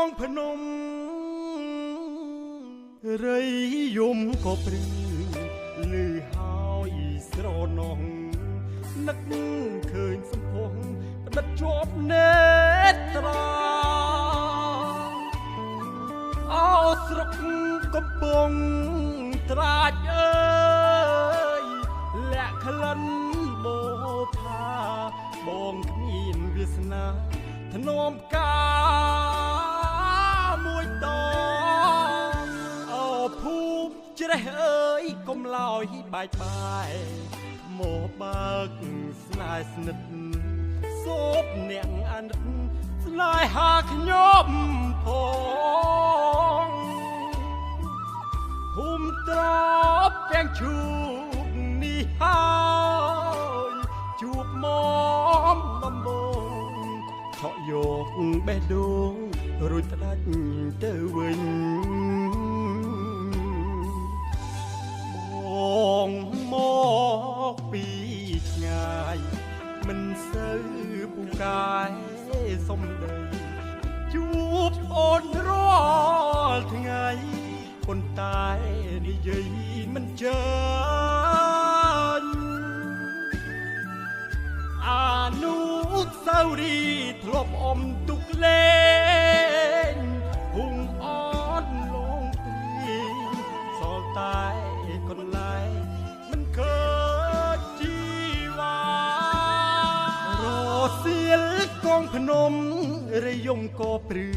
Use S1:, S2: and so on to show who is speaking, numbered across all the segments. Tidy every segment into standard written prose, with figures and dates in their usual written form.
S1: ងភ្នំរៃយំក៏ព្រឺលឺហើយស្រណោះនឹកឃើញសំភងផ្ដិតជាប់នេត្រាអោស្រុកកំពង់ត្រាចអើយលាក់ក្លិនបោផាបងគ្មានវាសនាធ្នមកាមួយតអោភូមិជ្រេះអើយកុំឡោយបែកបាយមកបើកស្នេហ៍ស្និទ្ធសោបអ្នកអាណិតស្នេហាខ្ញុំផងភូមិត្រប់ទាំងឈូកនេះហើយជួបមកដំបងឆក់យកបេះដូងរួចផ្ដាច់ទៅវិញបងមកពីឆ្ងាយមិនសូវពូកាយសំដីជួបអូនរាល់ថ្ងៃប៉ុន្តែនិយាយមិនចាញ់អានុស្សាវរីយ៍ធ្លាប់អមទុកលេងហុងអត់លងព្រីសល់តែកន្លែងមិនឃើញជីវ៉ារសៀលកងភ្នំរយំក៏ព្រឺ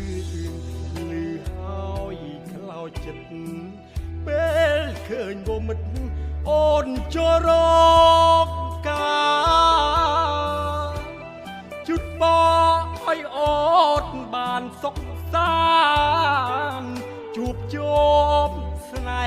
S1: លឺហើយខ្លោចចិត្តពេលឃើញបមិត្តអូនចូលរកកាជុតបឲ្យអូនបានសុខសាន្តជួបជុំស្នេហ៍